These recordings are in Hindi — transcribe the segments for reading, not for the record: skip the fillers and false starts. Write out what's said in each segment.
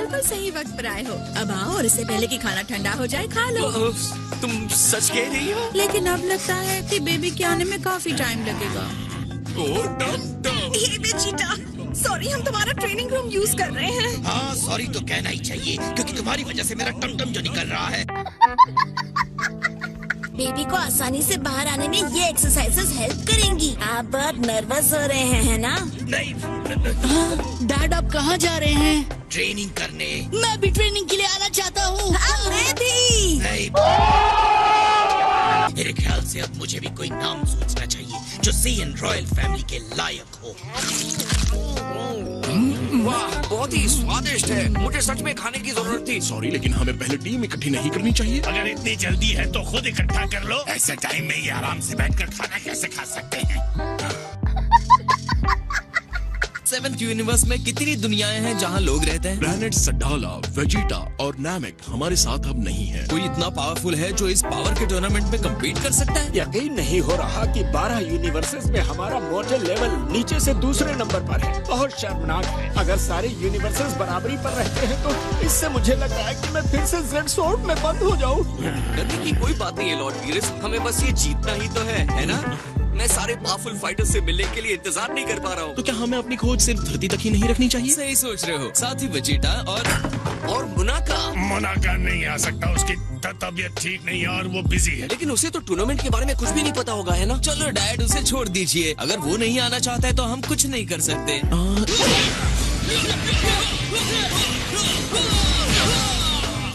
बिल्कुल सही वक्त पर आए हो। अब आओ और इससे पहले कि खाना ठंडा हो जाए खा लो। तुम सच कह रही हो? लेकिन अब लगता है कि बेबी के आने में काफी टाइम लगेगा। ये बेचीटा, सॉरी हम तुम्हारा ट्रेनिंग रूम यूज कर रहे हैं। हाँ सॉरी तो कहना ही चाहिए क्योंकि तुम्हारी वजह से मेरा टमटम जो निकल रहा है। बेबी को आसानी से बाहर आने में ये एक्सरसाइजेस हेल्प करेंगी। आप बहुत नर्वस हो रहे हैं, है ना? नहीं। डैड आप कहाँ जा रहे हैं? ट्रेनिंग करने। मैं भी ट्रेनिंग के लिए आना चाहता हूँ। मैं भी। नहीं। मेरे ख्याल से अब मुझे भी कोई नाम सोचना चाहिए जो सीएन रॉयल फैमिली के लायक हो। वाह, बहुत ही स्वादिष्ट है। मुझे सच में खाने की जरूरत थी। सॉरी लेकिन हमें पहले टीम इकट्ठी नहीं करनी चाहिए। अगर इतनी जल्दी है तो खुद इकट्ठा कर लो। ऐसे टाइम में ये आराम से बैठकर खाना कैसे खा सकते हैं? सेवेंथ यूनिवर्स में कितनी दुनियाएं हैं जहाँ लोग रहते हैं? प्लैनेट सडाला, वेजिटा और नामेक हमारे साथ अब नहीं है। कोई इतना पावरफुल है जो इस पावर के टूर्नामेंट में कम्पीट कर सकता है? यकीन नहीं हो रहा कि 12 यूनिवर्सेस में हमारा मोर्टल लेवल नीचे से दूसरे नंबर पर है। बहुत शर्मनाक है। अगर सारे यूनिवर्सेस बराबरी पर रहते हैं तो इससे मुझे लग रहा है कि मैं फिर से जेड सोर्ड में बंद हो जाऊं। डरने की कोई बात नहीं है लॉर्ड वीरस, हमें बस ये जीतना ही तो है ना? मैं सारे पावरफुल फाइटर्स से मिलने के लिए इंतजार नहीं कर पा रहा हूँ। तो क्या हमें अपनी खोज सिर्फ धरती तक ही नहीं रखनी चाहिए? सही सोच रहे हो। साथ ही वेजिटा और मुनाका। मुनाका नहीं आ सकता, उसकी तबीयत ठीक नहीं है और वो बिजी है। लेकिन उसे तो टूर्नामेंट के बारे में कुछ भी नहीं पता होगा, है ना? चलो डैड उसे छोड़ दीजिए। अगर वो नहीं आना चाहता है तो हम कुछ नहीं कर सकते।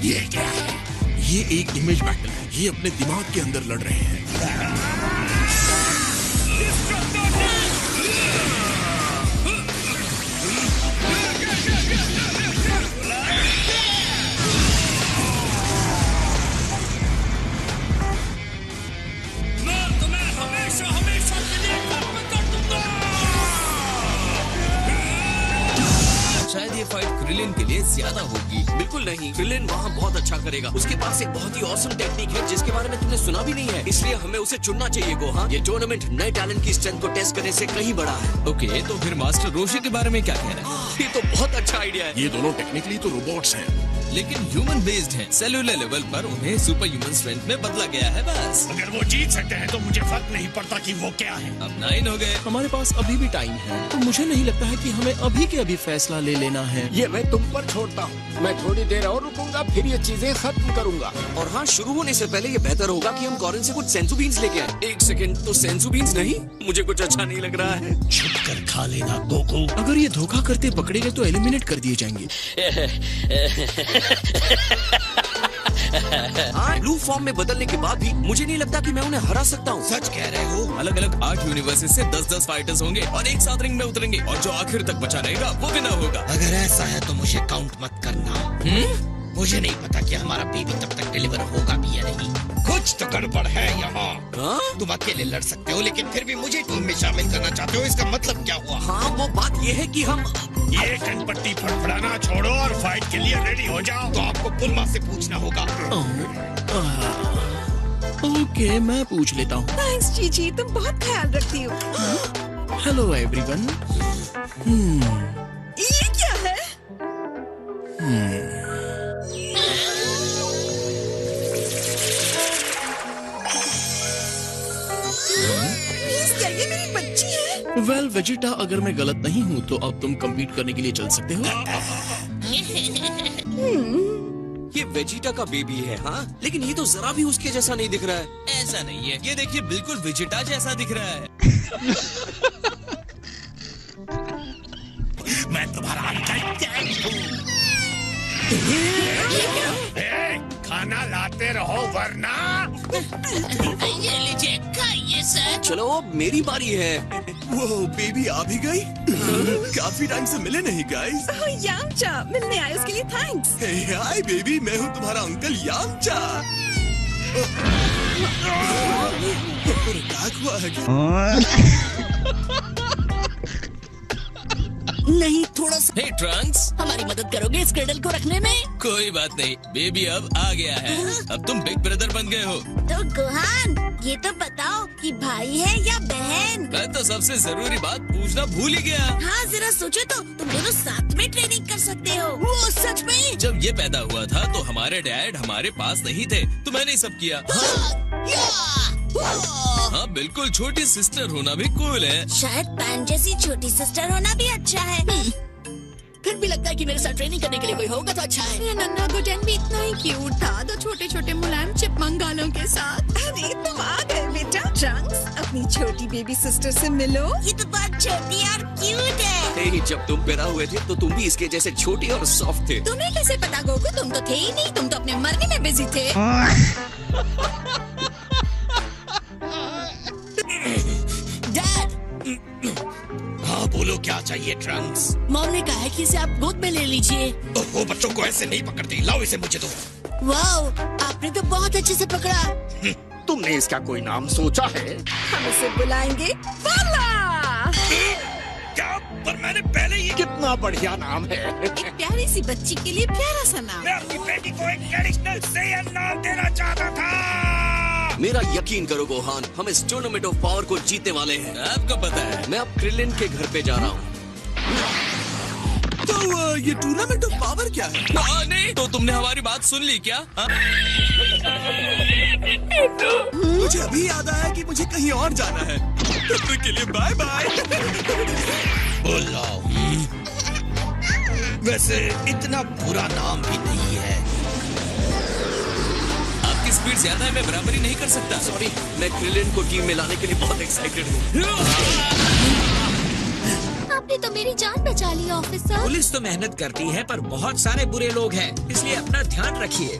ये क्या है? ये एक इमेज बैटल है। ये अपने दिमाग के अंदर लड़ रहे हैं। शायद ये फाइट क्रिलिन के लिए ज्यादा होगी। बिल्कुल नहीं, क्रिलिन वहाँ बहुत अच्छा करेगा। उसके पास एक बहुत ही ऑसम टेक्निक है जिसके बारे में तुमने सुना भी नहीं है, इसलिए हमें उसे चुनना चाहिए। गोहा, ये टूर्नामेंट नए टैलेंट की स्ट्रेंथ को टेस्ट करने से कहीं बड़ा है। ओके, तो फिर मास्टर रोशी के बारे में क्या कहना है? ये तो बहुत अच्छा आइडिया है। ये दोनों टेक्निकली तो रोबोट्स हैं, लेकिन ह्यूमन बेस्ड है। सेलुलर लेवल पर उन्हें सुपर ह्यूमन स्ट्रेंथ में बदला गया है बस। अगर वो जीत सकते हैं तो मुझे फर्क नहीं पड़ता कि वो क्या है। अब 9 हो गए। हमारे पास अभी भी टाइम है, तो मुझे नहीं लगता है कि हमें अभी के अभी फैसला ले लेना है। ये मैं तुम पर छोड़ता हूँ। मैं थोड़ी देर और रुकूंगा, फिर ये चीजें खत्म करूंगा। और हाँ, शुरू होने से पहले ये बेहतर होगा कि हम कॉरिन से कुछ सेंसू बीन्स लेके आए। एक सेकंड, तो सेंसू बीन्स नहीं? मुझे कुछ अच्छा नहीं लग रहा है। छुप कर खा लेना गोकू। अगर ये धोखा करते पकड़े गए तो एलिमिनेट कर दिए जाएंगे। हाँ, ब्लू फॉर्म में बदलने के बाद भी मुझे नहीं लगता कि मैं उन्हें हरा सकता हूँ। सच कह रहे हो? अलग अलग 8 यूनिवर्सेस से 10-10 फाइटर्स होंगे और एक साथ रिंग में उतरेंगे और जो आखिर तक बचा रहेगा वो विनर होगा। अगर ऐसा है तो मुझे काउंट मत करना। मुझे नहीं पता कि हमारा बेबी तब तक डिलीवर होगा भी या नहीं। कुछ तो गड़बड़ है यहाँ। तुम अकेले लड़ सकते हो लेकिन फिर भी मुझे टीम में शामिल करना चाहते हो, इसका मतलब क्या हुआ? हाँ, वो बात ये है कि हम ये कनपट्टी फड़फड़ाना छोड़ो और फाइट के लिए रेडी हो जाओ। तो आपको पुलमा से पूछना होगा। ओके, मैं पूछ लेता हूँ। थैंक्स जीजी, तुम बहुत ख्याल रखती हो। Hello everyone. ये क्या है? क्या ये मेरी बच्ची है? वेल वेजिटा, अगर मैं गलत नहीं हूँ तो अब तुम compete करने के लिए चल सकते हो। ये वेजिटा का बेबी है। हाँ, लेकिन ये तो जरा भी उसके जैसा नहीं दिख रहा है। ऐसा नहीं है, ये देखिए बिल्कुल वेजिटा जैसा दिख रहा है। मैं तुम्हारा अंकल हूँ। खाना लाते रहो वरना। ये लीजिए, खाइए सर। चलो अब मेरी बारी है। वो बेबी आ भी गई? काफी टाइम से मिले नहीं गाइस। यामचा, मिलने आए उसके लिए थैंक्स। हाय बेबी, मैं हूँ तुम्हारा अंकल यामचा। क्या हुआ है क्या? नहीं, थोड़ा सा। हे ट्रंक्स, हमारी मदद करोगे इस क्रेडल को रखने में? कोई बात नहीं, बेबी अब आ गया है। अब तुम बिग ब्रदर बन गए हो। तो गुहान, ये तो बताओ कि भाई है या बहन? मैं तो सबसे जरूरी बात पूछना भूल ही गया। हाँ, जरा सोचो तो, तुम दोनों साथ में ट्रेनिंग कर सकते हो। वो सच में? ये पैदा हुआ था तो हमारे डैड हमारे पास नहीं थे, तो मैंने ही सब किया। हाँ बिल्कुल, छोटी सिस्टर होना भी कूल है। शायद पैन जैसी छोटी सिस्टर होना भी अच्छा है। फिर भी लगता है कि मेरे साथ ट्रेनिंग करने के लिए कोई होगा तो अच्छा है। ये नन्ना गुडन भी इतना ही क्यूट था, दो छोटे छोटे मुलायम चिपमंग गालों के साथ। अरे तुम आ गए बेटा। ट्रंक्स, अपनी छोटी बेबी सिस्टर से मिलो। ये तो बहुत छोटी और क्यूट है। नहीं, जब तुम पैदा हुए थे तो तुम भी इसके जैसे छोटी और सॉफ्ट थे। तुम्हें कैसे पता गोकू? तुम तो थे ही नहीं, तुम तो अपने मरने में बिजी थे। डैड, हाँ बोलो, क्या चाहिए ट्रंक्स? मॉम ने कहा है कि इसे आप गोद में ले लीजिए। वो बच्चों को ऐसे नहीं पकड़ती, लाओ इसे मुझे दो। वाओ, आपने तो बहुत अच्छे से पकड़ा। तुमने इसका कोई नाम सोचा है? हम इसे बुलाएंगे वाला। क्या? पर मैंने पहले ही कितना बढ़िया नाम है। एक प्यारी सी बच्ची के लिए प्यारा सा नाम। मैं अपनी बेटी को एक ट्रेडिशनल सेयन नाम देना चाहता था। मेरा यकीन करो गोहान, हम इस टूर्नामेंट ऑफ पावर को जीतने वाले हैं। आपको पता है, मैं अब क्रिलिन के घर पे जा रहा हूँ। तो ये टूर्नामेंट ऑफ पावर क्या है? नहीं, तो तुमने हमारी बात सुन ली क्या? मुझे अभी याद आया कि मुझे कहीं और जाना है। तब तक के लिए बाय बाय। बोलो, वैसे इतना बुरा नाम भी नहीं है। आपकी स्पीड ज्यादा है, मैं बराबरी नहीं कर सकता। सॉरी, मैं क्रिलिन को टीम में लाने के लिए बहुत एक्साइटेड हूँ। आपने तो मेरी जान बचा ली ऑफिसर। पुलिस तो मेहनत करती है पर बहुत सारे बुरे लोग हैं, इसलिए अपना ध्यान रखिए।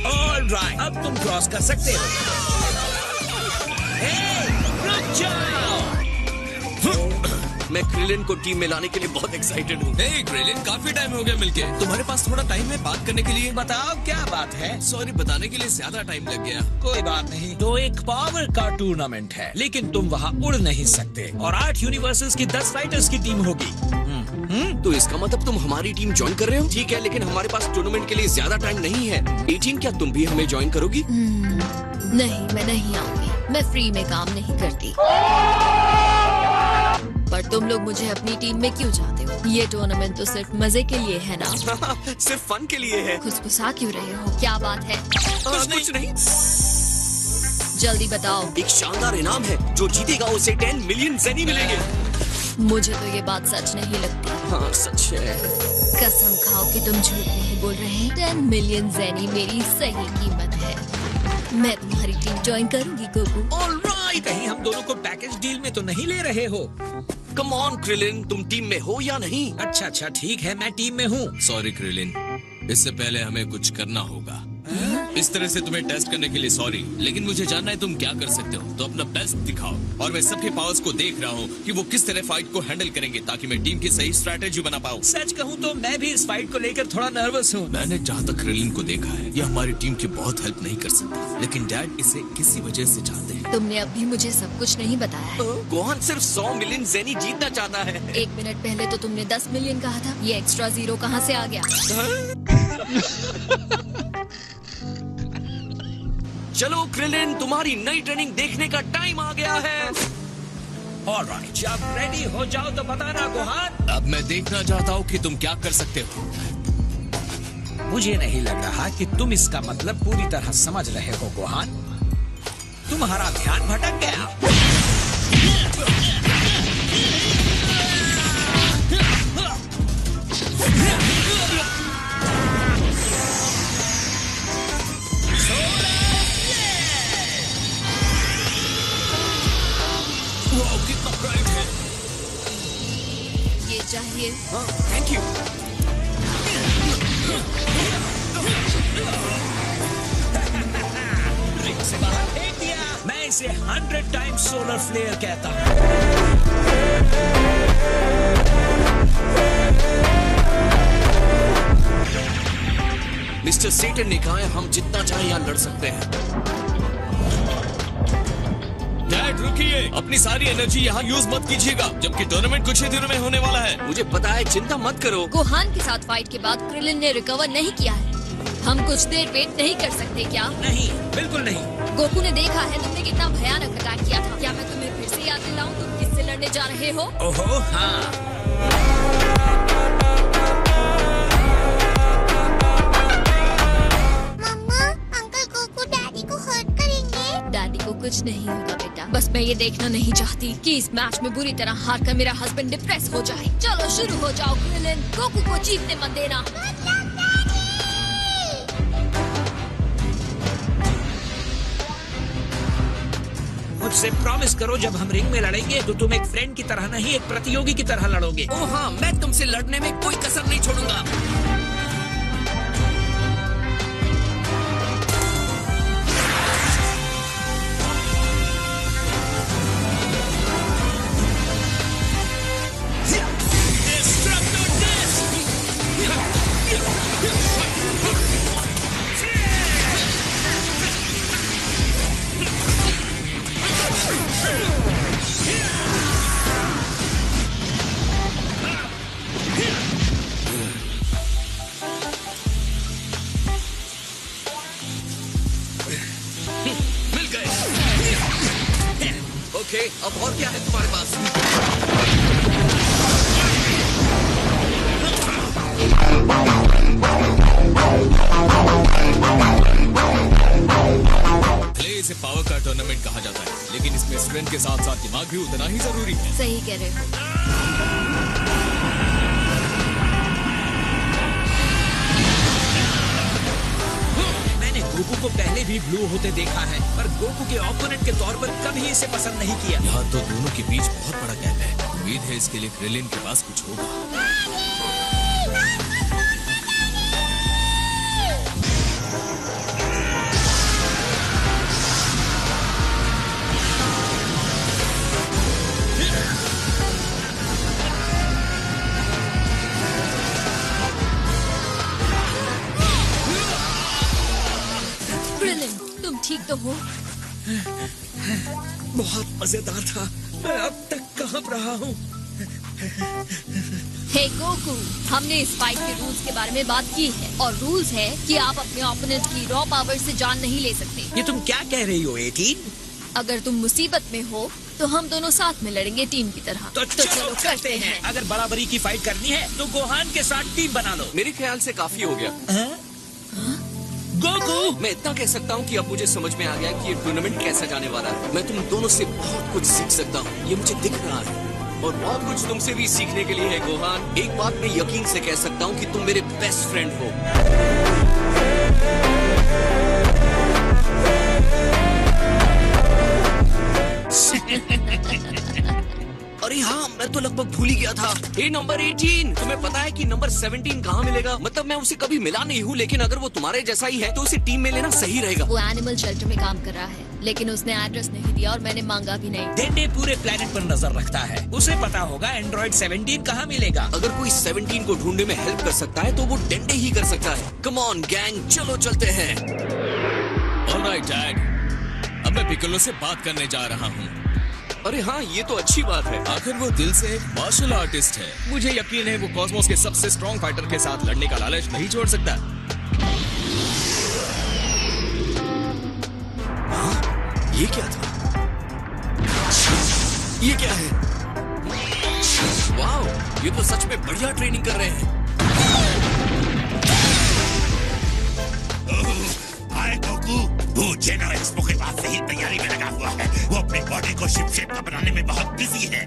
ऑलराइट, अब तुम क्रॉस कर सकते हो। हे, रुक जाओ। मैं क्रिलिन को टीम में लाने के लिए बहुत एक्साइटेड हूँ। हे क्रिलिन, काफी टाइम हो गया मिलके। तुम्हारे पास थोड़ा टाइम है बात करने के लिए? बताओ क्या बात है? सॉरी, बताने के लिए ज्यादा टाइम लग गया। कोई बात नहीं। तो एक पावर का टूर्नामेंट है, लेकिन तुम वहाँ उड़ नहीं सकते और 8 यूनिवर्सेस की 10 फाइटर्स की टीम होगी। तो इसका मतलब तुम हमारी टीम ज्वाइन कर रहे हो? ठीक है, लेकिन हमारे पास टूर्नामेंट के लिए ज्यादा टाइम नहीं है। 18, क्या तुम भी हमें ज्वाइन करोगी? नहीं, मैं नहीं आऊंगी। मैं फ्री में काम नहीं करती। पर तुम लोग मुझे अपनी टीम में क्यों चाहते हो? ये टूर्नामेंट तो सिर्फ मजे के लिए है ना? सिर्फ फन के लिए है। खुसफुसा क्यों रहे हो? क्या बात है? कुछ नहीं। जल्दी बताओ। एक शानदार इनाम है, जो जीतेगा उसे 10 मिलियन ज़ेनी मिलेंगे। मुझे तो ये बात सच नहीं लगती। हाँ सच है। कसम खाओ कि तुम झूठ नहीं बोल रहे हैं। 10 मिलियन ज़ेनी मेरी सही कीमत है। मैं तुम्हारी टीम ज्वाइन करूंगी गोकू। ऑलराइट, कहीं हम दोनों को पैकेज डील में तो नहीं ले रहे हो? कम ऑन क्रिलिन, तुम टीम में हो या नहीं? अच्छा ठीक है, मैं टीम में हूँ। सॉरी क्रिलिन, इससे पहले हमें कुछ करना होगा। इस तरह से तुम्हें टेस्ट करने के लिए सॉरी, लेकिन मुझे जानना है तुम क्या कर सकते हो, तो अपना बेस्ट दिखाओ। और मैं सबके पावर्स को देख रहा हूँ कि वो किस तरह फाइट को हैंडल करेंगे, ताकि मैं टीम की सही स्ट्रैटेजी बना पाऊँ। सच कहूँ तो मैं भी इस फाइट को लेकर थोड़ा नर्वस हूँ। मैंने जहाँ तक क्रिलिन को देखा है, ये हमारी टीम की बहुत हेल्प नहीं कर सकता, लेकिन डैड इसे किसी वजह से चाहते हैं। तुमने अभी मुझे सब कुछ नहीं बताया है। गोहान सिर्फ 100 मिलियन ज़ेनी जीतना चाहता है। 1 मिनट पहले तो तुमने 10 मिलियन कहा था। ये एक्स्ट्रा 0 कहाँ से आ गया? चलो क्रिलिन, तुम्हारी नई ट्रेनिंग देखने का टाइम आ गया है। ऑलराइट, जब रेडी हो जाओ तो बताना गोहान। अब मैं देखना चाहता हूँ कि तुम क्या कर सकते हो। मुझे नहीं लग रहा कि तुम इसका मतलब पूरी तरह समझ रहे हो गोहान। तुम्हारा ध्यान भटक गया। कितना ब्राइट है। ये चाहिए। Thank you. रिंग से बाहर फेंक दिया। मैं इसे 100 टाइम्स सोलर फ्लेयर कहता हूँ। मिस्टर सेटन ने कहा है हम जितना चाहे यहाँ लड़ सकते हैं। डैड रुकिए, अपनी सारी एनर्जी यहाँ यूज मत कीजिएगा, जबकि टूर्नामेंट कुछ ही दिनों में होने वाला है। मुझे पता है, चिंता मत करो। गोहान के साथ फाइट के बाद क्रिलिन ने रिकवर नहीं किया है। हम कुछ देर वेट नहीं कर सकते क्या? नहीं, बिल्कुल नहीं। गोकू ने देखा है तुमने कितना भयानक अटैक किया था। क्या मैं तुम्हें फिर से याद दिलाऊं तुम किससे लड़ने जा रहे हो? ओहो हाँ। कुछ नहीं होगा बेटा। बस मैं ये देखना नहीं चाहती कि इस मैच में बुरी तरह हार कर मेरा हस्बैंड डिप्रेस हो जाए। चलो शुरू हो जाओ क्रिलिन, गोकू को जीतने मत देना। मुझसे प्रॉमिस करो जब हम रिंग में लड़ेंगे तो तुम एक फ्रेंड की तरह नहीं, एक प्रतियोगी की तरह लड़ोगे। ओ हाँ, मैं तुमसे लड़ने में कोई कसर नहीं छोड़ूंगा। ओके, अब और क्या है तुम्हारे पास? प्ले इसे पावर का टूर्नामेंट कहा जाता है, लेकिन इसमें स्ट्रेंथ के साथ साथ दिमाग भी उतना ही जरूरी है। सही कह रहे हो। गोकू को पहले भी ब्लू होते देखा है, पर गोकू के ओपोनेंट के तौर पर कभी इसे पसंद नहीं किया। यहाँ तो दोनों के बीच बहुत बड़ा गैप है। उम्मीद है इसके लिए क्रिलिन के पास कुछ होगा। तुम ठीक तो हो? बहुत मजेदार था। मैं अब तक कांप रहा हूँ। हे गोकू, हमने इस फाइट के रूल्स के बारे में बात की है और रूल्स है कि आप अपने ओपोनेंट की रॉ पावर से जान नहीं ले सकते। ये तुम क्या कह रही हो 18? अगर तुम मुसीबत में हो तो हम दोनों साथ में लड़ेंगे टीम की तरह। तो चलो करते हैं। अगर बराबरी की फाइट करनी है तो गोहान के साथ टीम बना लो। मेरे ख्याल से काफी हो गया। गोकू, मैं इतना कह सकता हूँ कि अब मुझे समझ में आ गया कि ये टूर्नामेंट कैसा जाने वाला है। मैं तुम दोनों से बहुत कुछ सीख सकता हूँ, ये मुझे दिख रहा है, और बहुत कुछ तुमसे भी सीखने के लिए है गोहान। एक बात मैं यकीन से कह सकता हूँ कि तुम मेरे बेस्ट फ्रेंड हो। अरे हाँ, मैं तो लगभग भूल ही गया था। हे नंबर 18, तुम्हें पता है कि नंबर 17 कहाँ मिलेगा? मतलब मैं उसे कभी मिला नहीं हूँ, लेकिन अगर वो तुम्हारे जैसा ही है तो उसे टीम में लेना सही रहेगा। वो एनिमल शेल्टर में काम कर रहा है, लेकिन उसने एड्रेस नहीं दिया और मैंने मांगा भी नहीं। डेंडे पूरे प्लेनेट पर नजर रखता है, उसे पता होगा एंड्रॉइड 17 कहाँ मिलेगा। अगर कोई 17 को ढूंढने में हेल्प कर सकता है तो वो डेंडे ही कर सकता है। कम ऑन गैंग, चलो चलते हैं। ऑलराइट डैड, अब मैं पिकोलो से बात करने जा रहा हूँ। अरे हाँ, ये तो अच्छी बात है। आखिर वो दिल से एक मार्शल आर्टिस्ट है। मुझे यकीन है वो कॉस्मोस के सबसे स्ट्रॉन्ग फाइटर के साथ लड़ने का लालच नहीं छोड़ सकता। हाँ? ये क्या था? ये क्या है? वाओ, ये तो सच में बढ़िया ट्रेनिंग कर रहे हैं। हाय गोकू, वो जेनो एक्सपो के बाद से ही तैयारी में लगा हुआ है। वो अपनी बॉडी को शिप शेप का बनाने में बहुत बिजी है।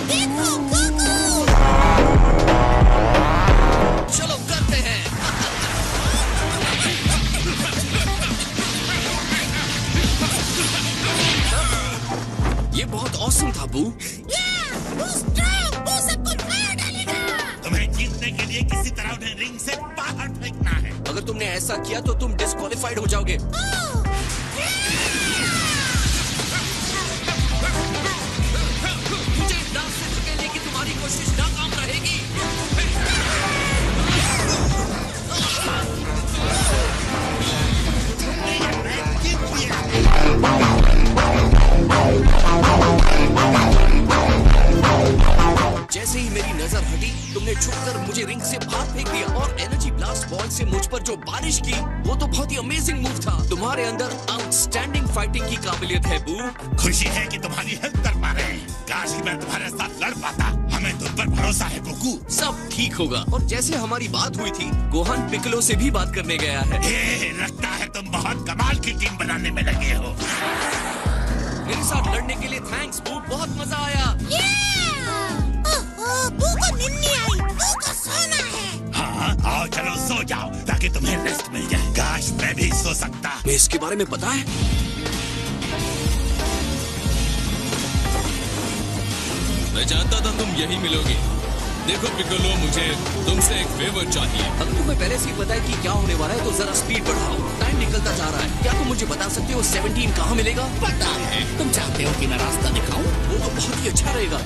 देखो गोकू! चलो करते हैं। ये बहुत ऑसम था बू। तुम्हें जीतने के लिए किसी तरह उन्हें रिंग से बाहर फेंकना है। अगर तुमने ऐसा किया तो तुम डिस्क्वालिफाइड हो जाओगे। मुझे इस डांस से धकेलने की तुम्हारी कोशिश नाकाम रहेगी। जैसे ही मेरी नजर हटी, तुमने छुपकर मुझे रिंग से बाहर फेंक दिया और एनर्जी ब्लास्ट बॉल से मुझ पर जो बारिश की, वो तो बहुत ही अमेजिंग मूव था। तुम्हारे अंदर आउटस्टैंडिंग फाइटिंग की काबिलियत है बू। खुशी है कि तुम्हारी हेल्प कर पा रहे हैं। काश कि मैं तुम्हारे साथ लड़ पाता। हमें तुम पर भरोसा है गोकू। सब ठीक होगा। और जैसे हमारी बात हुई थी, गोहान पिकलो से भी बात करने गया है। लगता है तुम बहुत कमाल की टीम बनाने में लगे हो। मेरे साथ लड़ने के लिए थैंक्स बू, बहुत मजा आया। बू को नींद नहीं आई, बू को सोना है। हाँ, आओ चलो सो जाओ ताकि तुम्हें रेस्ट मिल जाए। काश मैं भी सो सकता। मैं इसके बारे में पता है। मैं जानता था तुम यही मिलोगे। देखो पिकोलो, मुझे तुमसे एक फेवर चाहिए। अगर तुम्हें पहले से ही पता है कि क्या होने वाला है तो जरा स्पीड बढ़ाओ, टाइम निकलता जा रहा है। क्या तुम मुझे बता सकते हो 17 कहाँ मिलेगा? पता है। तुम चाहते हो कि मैं रास्ता दिखाऊं? वो तो बहुत ही अच्छा रहेगा।